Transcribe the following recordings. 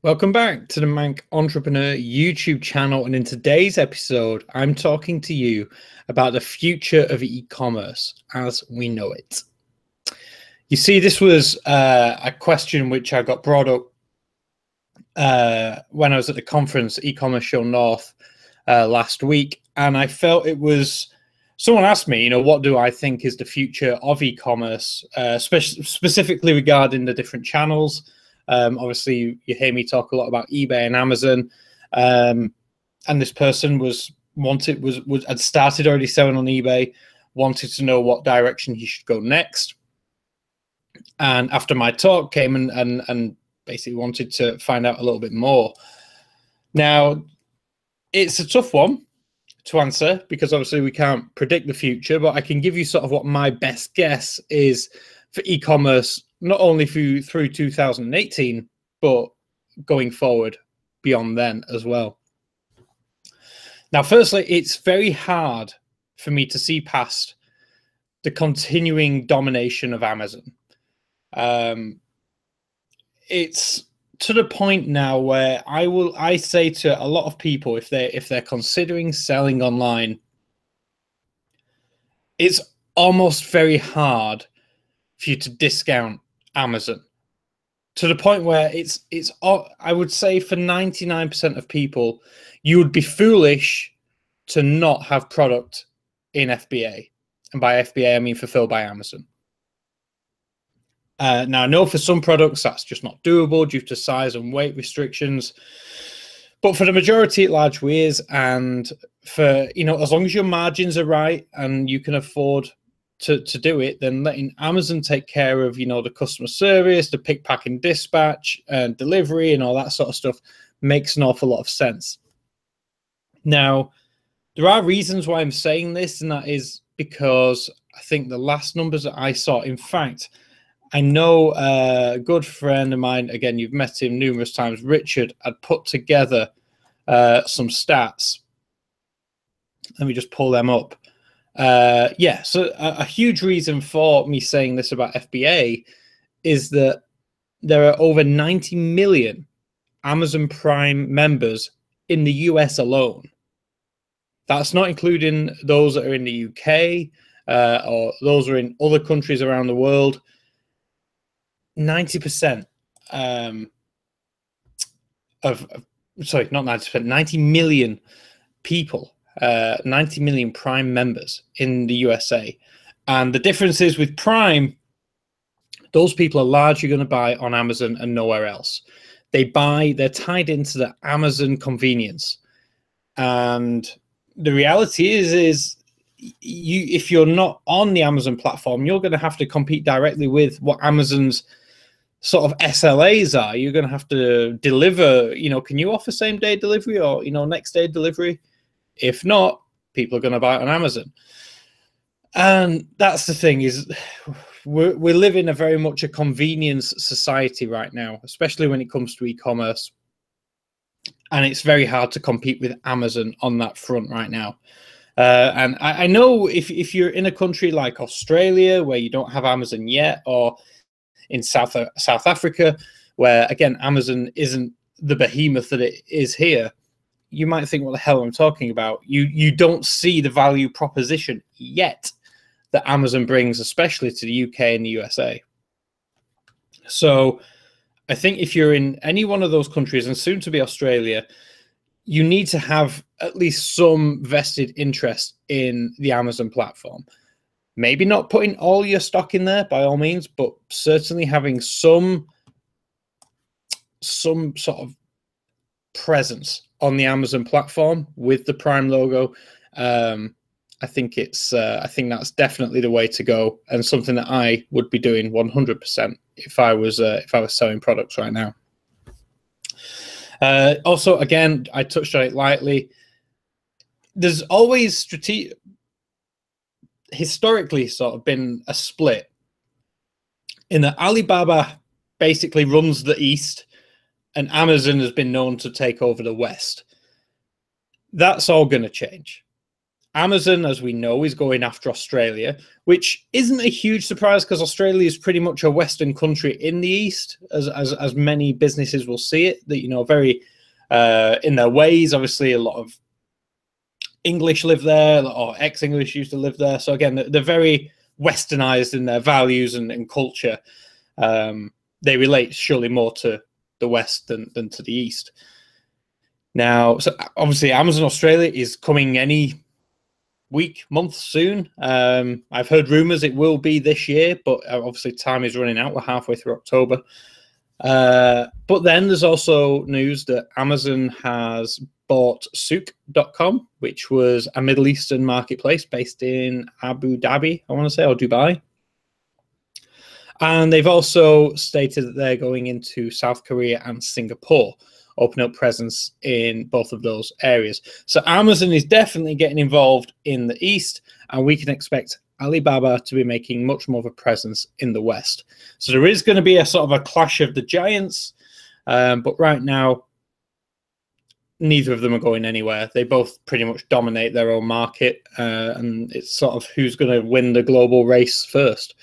Welcome back to the Manc Entrepreneur YouTube channel, and in today's episode, I'm talking to you about the future of e-commerce as we know it. You see, this was a question which I got brought up when I was at the conference, eCommerce Show North, last week, and I felt it was, someone asked me, what do I think is the future of e-commerce, specifically regarding the different channels. Obviously, you hear me talk a lot about eBay and Amazon, and this person had started already selling on eBay, wanted to know what direction he should go next, and after my talk came and basically wanted to find out a little bit more. Now, it's a tough one to answer because obviously we can't predict the future, but I can give you sort of what my best guess is for e-commerce, not only through 2018, but going forward beyond then as well. Now, firstly, it's very hard for me to see past the continuing domination of Amazon. It's to the point now where I say to a lot of people, if they're considering selling online, it's almost very hard for you to discount Amazon, to the point where it's I would say for 99% of people, you would be foolish to not have product in FBA, and by FBA I mean fulfilled by Amazon. Now, I know for some products that's just not doable due to size and weight restrictions, but for the majority it largely is. And for, as long as your margins are right and you can afford to do it, then letting Amazon take care of, the customer service, the pick, pack, and dispatch, and delivery, and all that sort of stuff makes an awful lot of sense. Now, there are reasons why I'm saying this, and that is because I think the last numbers that I saw, in fact, I know a good friend of mine, again, you've met him numerous times, Richard, had put together some stats. Let me just pull them up. So a huge reason for me saying this about FBA is that there are over 90 million Amazon Prime members in the US alone. That's not including those that are in the UK or those are in other countries around the world. 90% sorry, not 90%, 90 million people, 90 million Prime members in the USA. And the difference is with Prime, those people are largely going to buy on Amazon and nowhere else. They're tied into the Amazon convenience. And the reality is if you're not on the Amazon platform, you're going to have to compete directly with what Amazon's sort of SLAs are. You're going to have to deliver, can you offer same day delivery or, next day delivery? If not, people are going to buy it on Amazon. And that's the thing, is we're living a very much a convenience society right now, especially when it comes to e-commerce. And it's very hard to compete with Amazon on that front right now. And I know if you're in a country like Australia where you don't have Amazon yet, or in South Africa, where again Amazon isn't the behemoth that it is here, you might think, what the hell I'm talking about. You don't see the value proposition yet that Amazon brings, especially to the UK and the USA. So I think if you're in any one of those countries, and soon to be Australia, you need to have at least some vested interest in the Amazon platform. Maybe not putting all your stock in there by all means, but certainly having some sort of presence on the Amazon platform with the Prime logo. I think that's definitely the way to go, and something that I would be doing 100% if I was selling products right now. Also, again, I touched on it lightly. There's always historically sort of been a split in that Alibaba basically runs the East and Amazon has been known to take over the West. That's all going to change. Amazon, as we know, is going after Australia, which isn't a huge surprise because Australia is pretty much a Western country in the East, as many businesses will see it. That, you know, very in their ways. Obviously, a lot of English live there, or ex-English used to live there. So again, they're very Westernized in their values and culture. They relate surely more to the West than to the East. Now, so obviously, Amazon Australia is coming any week, month soon. I've heard rumors it will be this year, but obviously time is running out. We're halfway through October. But then there's also news that Amazon has bought Souk.com, which was a Middle Eastern marketplace based in Abu Dhabi, I want to say, or Dubai. And they've also stated that they're going into South Korea and Singapore, open up presence in both of those areas. So Amazon is definitely getting involved in the East, and we can expect Alibaba to be making much more of a presence in the West. So there is going to be a sort of a clash of the giants, but right now, neither of them are going anywhere. They both pretty much dominate their own market, and it's sort of who's going to win the global race first.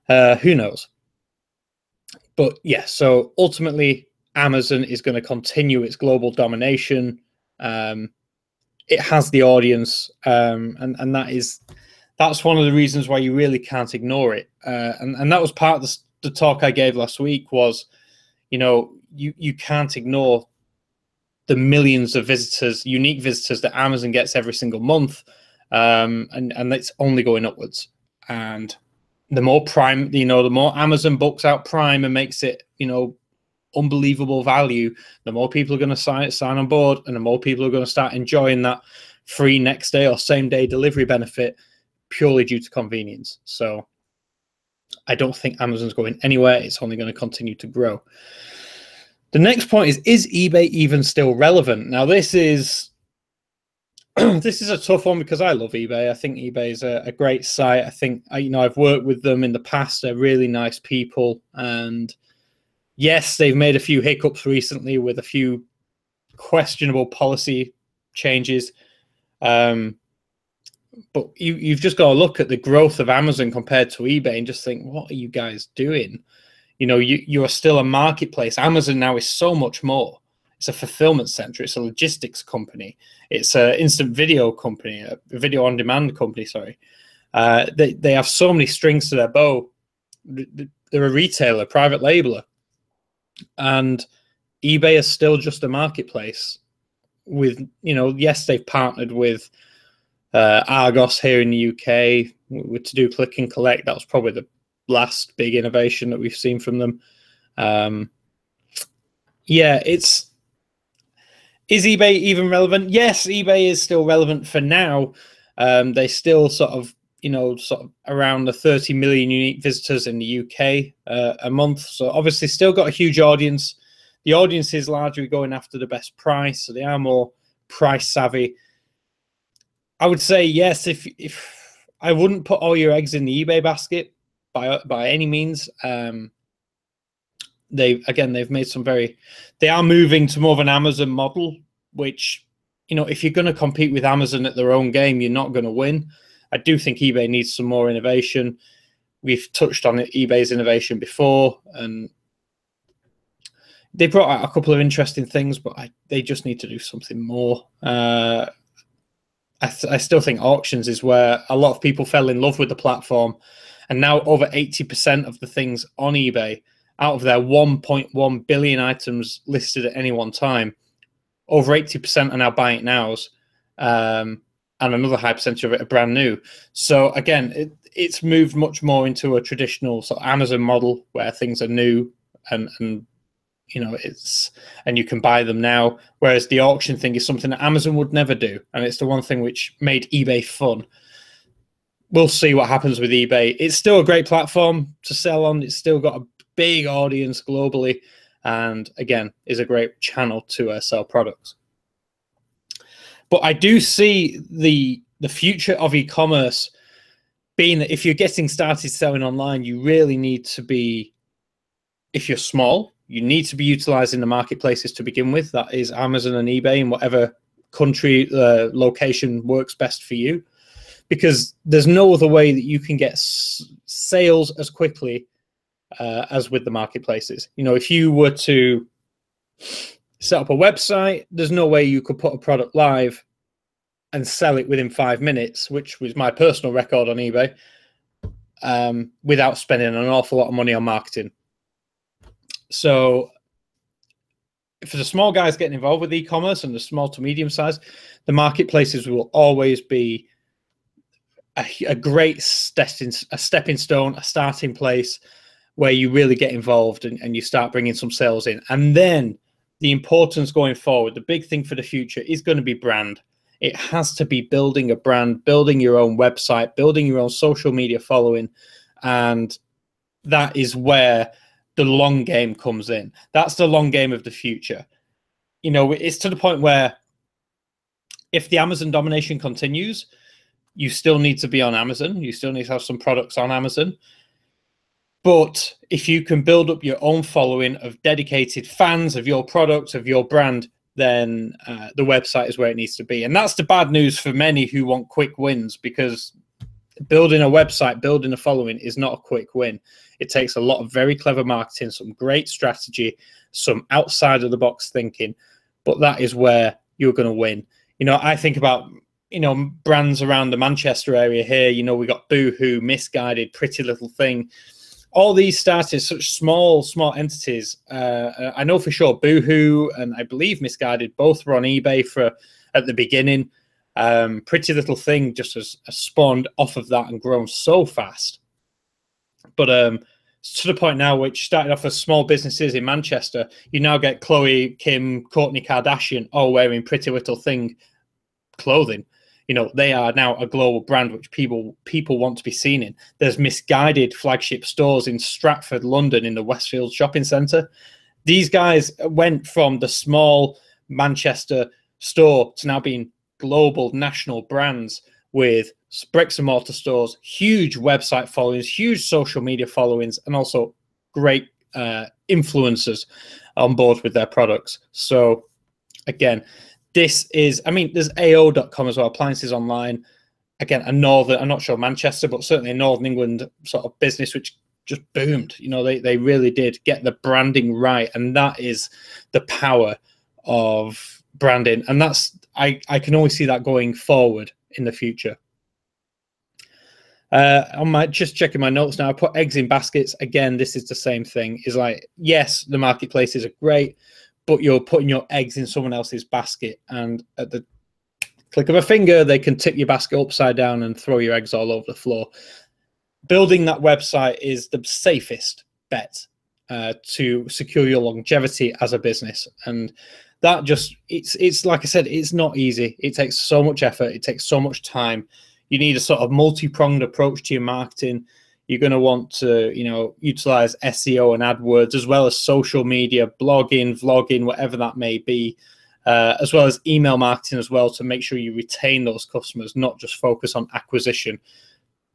Who knows? But yeah, so ultimately, Amazon is going to continue its global domination. It has the audience, and that's one of the reasons why you really can't ignore it. And that was part of the talk I gave last week was, you know, you can't ignore the millions of visitors, unique visitors that Amazon gets every single month, and it's only going upwards. And the more Prime, you know, the more Amazon books out Prime and makes it, you know, unbelievable value, the more people are going to sign on board, and the more people are going to start enjoying that free next day or same day delivery benefit purely due to convenience. So I don't think Amazon's going anywhere. It's only going to continue to grow. The next point is eBay even still relevant? Now, this is this is a tough one because I love eBay. I think eBay is a great site. I think, you know, I've worked with them in the past. They're really nice people, and yes, they've made a few hiccups recently with a few questionable policy changes. But you've just got to look at the growth of Amazon compared to eBay and just think, what are you guys doing? You know, you are still a marketplace. Amazon now is so much more. It's a fulfillment center. It's a logistics company. It's an instant video company, a video on demand company. Sorry, they have so many strings to their bow. They're a retailer, private labeler, and eBay is still just a marketplace. With, you know, yes, they've partnered with Argos here in the UK to do click and collect. That was probably the last big innovation that we've seen from them. Yeah, is eBay even relevant? Yes, eBay is still relevant for now. They still sort of around the 30 million unique visitors in the UK a month. So obviously still got a huge audience. The audience is largely going after the best price, so they are more price savvy. I would say yes, if I wouldn't put all your eggs in the eBay basket by any means. They've made some they are moving to more of an Amazon model, which, you know, if you're going to compete with Amazon at their own game, you're not going to win. I do think eBay needs some more innovation. We've touched on eBay's innovation before, and they brought out a couple of interesting things, but they just need to do something more. I still think auctions is where a lot of people fell in love with the platform, and now over 80% of the things on eBay, out of their 1.1 billion items listed at any one time, over 80% are now buy it nows, and another high percentage of it are brand new. So again, it's moved much more into a traditional sort of Amazon model where things are new and you know, and you can buy them now. Whereas the auction thing is something that Amazon would never do, and it's the one thing which made eBay fun. We'll see what happens with eBay. It's still a great platform to sell on. It's still got a big audience globally, and again, is a great channel to sell products. But I do see the future of e-commerce being that if you're getting started selling online, you really need to be, if you're small, you need to be utilizing the marketplaces to begin with. That is Amazon and eBay and whatever country, location works best for you, because there's no other way that you can get sales as quickly as with the marketplaces. You know, if you were to set up a website, there's no way you could put a product live and sell it within 5 minutes, which was my personal record on eBay, without spending an awful lot of money on marketing. So for the small guys getting involved with e-commerce and the small to medium size, the marketplaces will always be a great stepping stone, a starting place where you really get involved and you start bringing some sales in. And then the importance going forward, the big thing for the future is going to be brand. It has to be building a brand, building your own website, building your own social media following. And that is where the long game comes in. That's the long game of the future. You know, it's to the point where if the Amazon domination continues, you still need to be on Amazon. You still need to have some products on Amazon. But if you can build up your own following of dedicated fans of your product, of your brand, then the website is where it needs to be. And that's the bad news for many who want quick wins, because building a website, building a following is not a quick win. It takes a lot of very clever marketing, some great strategy, some outside of the box thinking, but that is where you're going to win. You know, I think about, you know, brands around the Manchester area here. You know, we got Boohoo, Misguided, Pretty Little Thing. All these started such small entities. I know for sure Boohoo and I believe Misguided both were on eBay at the beginning. Pretty Little Thing just has spawned off of that and grown so fast. But to the point now, which started off as small businesses in Manchester, you now get Chloe, Kim, Kourtney Kardashian all wearing Pretty Little Thing clothing. You know, they are now a global brand which people want to be seen in. There's Misguided flagship stores in Stratford, London, in the Westfield shopping centre. These guys went from the small Manchester store to now being global national brands with bricks and mortar stores, huge website followings, huge social media followings, and also great influencers on board with their products. So again, this is, I mean, there's AO.com as well, appliances online. Again, I'm not sure Manchester, but certainly a Northern England sort of business, which just boomed. You know, they really did get the branding right. And that is the power of branding. And that's, I can always see that going forward in the future. Just checking my notes now, I put eggs in baskets. Again, this is the same thing. Is like, yes, the marketplaces are great, but you're putting your eggs in someone else's basket, and at the click of a finger, they can tip your basket upside down and throw your eggs all over the floor. Building that website is the safest bet to secure your longevity as a business. And that just, it's like I said, it's not easy. It takes so much effort. It takes so much time. You need a sort of multi-pronged approach to your marketing. You're going to want to, you know, utilize SEO and AdWords, as well as social media, blogging, vlogging, whatever that may be, as well as email marketing as well, to make sure you retain those customers, not just focus on acquisition.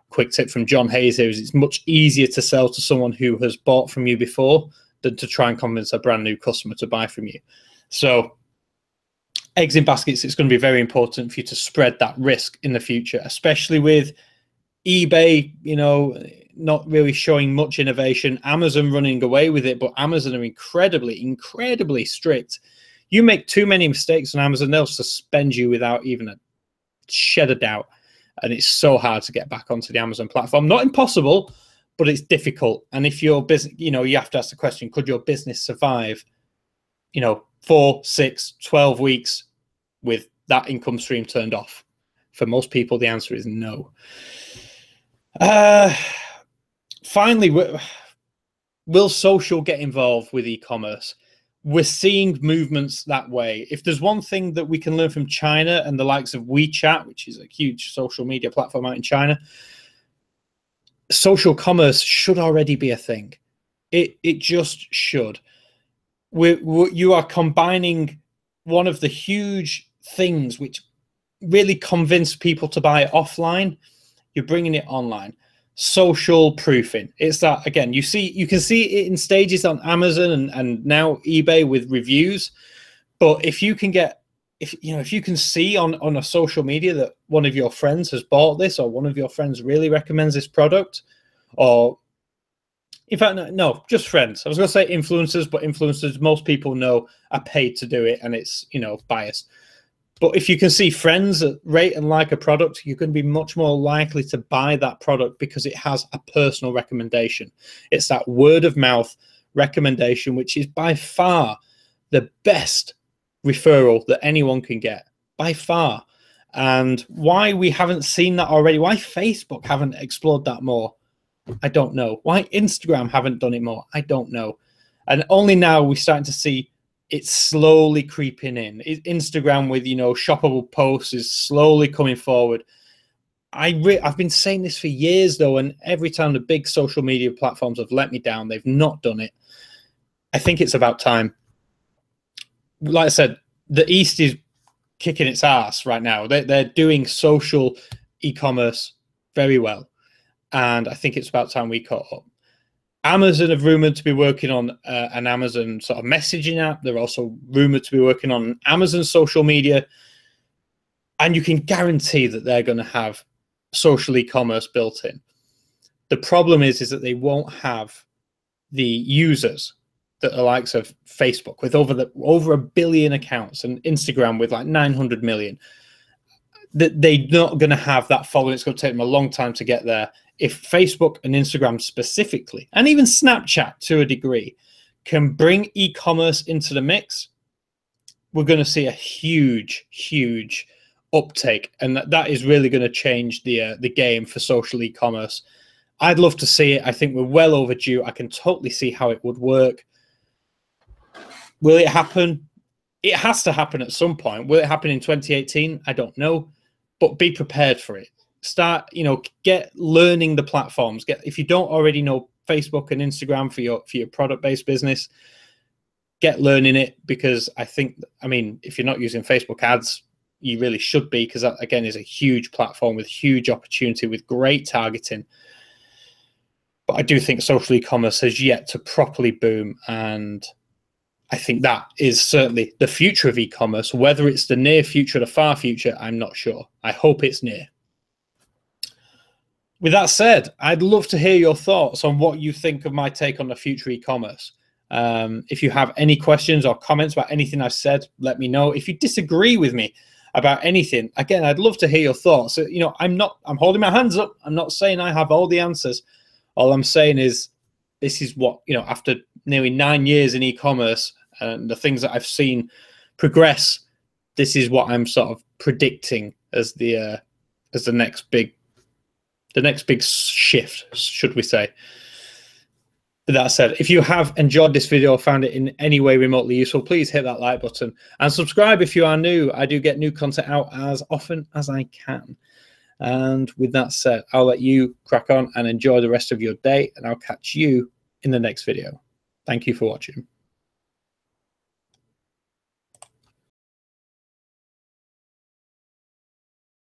Quick tip from John Hayes here is it's much easier to sell to someone who has bought from you before than to try and convince a brand new customer to buy from you. So eggs in baskets, it's going to be very important for you to spread that risk in the future, especially with eBay, you know, not really showing much innovation, Amazon running away with it, but Amazon are incredibly strict. You make too many mistakes on Amazon, they'll suspend you without even a shed of doubt. And it's so hard to get back onto the Amazon platform. Not impossible, but it's difficult. And if your business, you know, you have to ask the question, could your business survive, you know, 4, 6, 12 weeks with that income stream turned off? For most people, the answer is no. Finally, will social get involved with e-commerce? We're seeing movements that way. If there's one thing that we can learn from China and the likes of WeChat, which is a huge social media platform out in China, social commerce should already be a thing. It just should. You are combining one of the huge things which really convince people to buy it offline. You're bringing it online. Social proofing. It's that, again, you can see it in stages on Amazon and now eBay with reviews. But if you can get if you can see on a social media that one of your friends has bought this, or one of your friends really recommends this product, or in fact, no, just friends. I was going to say influencers, but influencers, most people know, are paid to do it, and it's, biased. But if you can see friends that rate and like a product, you're going to be much more likely to buy that product because it has a personal recommendation. It's that word of mouth recommendation, which is by far the best referral that anyone can get, by far. And why we haven't seen that already, why Facebook haven't explored that more, I don't know. Why Instagram haven't done it more, I don't know. And only now we're starting to see it's slowly creeping in. Instagram with, shoppable posts is slowly coming forward. I've been saying this for years, though, and every time the big social media platforms have let me down, they've not done it. I think it's about time. Like I said, the East is kicking its ass right now. They're doing social e-commerce very well, and I think it's about time we caught up. Amazon have rumored to be working on an Amazon sort of messaging app. They're also rumored to be working on Amazon social media. And you can guarantee that they're going to have social e-commerce built in. The problem is that they won't have the users that the likes of Facebook with over 1 billion accounts, and Instagram with like 900 million. That they're not going to have that following. It's going to take them a long time to get there. If Facebook and Instagram specifically, and even Snapchat to a degree, can bring e-commerce into the mix, we're going to see a huge, huge uptake, and that is really going to change the game for social e-commerce. I'd love to see it. I think we're well overdue. I can totally see how it would work. Will it happen? It has to happen at some point. Will it happen in 2018? I don't know, but be prepared for it. Start, get learning the platforms. If you don't already know Facebook and Instagram for your product-based business, get learning it, because if you're not using Facebook ads, you really should be, because that, again, is a huge platform with huge opportunity, with great targeting. But I do think social e-commerce has yet to properly boom, and I think that is certainly the future of e-commerce. Whether it's the near future or the far future, I'm not sure. I hope it's near. With that said, I'd love to hear your thoughts on what you think of my take on the future e-commerce. If you have any questions or comments about anything I've said, let me know. If you disagree with me about anything, again, I'd love to hear your thoughts. I'm holding my hands up. I'm not saying I have all the answers. All I'm saying is this is what, after nearly 9 years in e-commerce and the things that I've seen progress, this is what I'm sort of predicting as the next big shift, should we say. With that said, if you have enjoyed this video or found it in any way remotely useful, please hit that like button and subscribe if you are new. I do get new content out as often as I can. And with that said, I'll let you crack on and enjoy the rest of your day, and I'll catch you in the next video. Thank you for watching.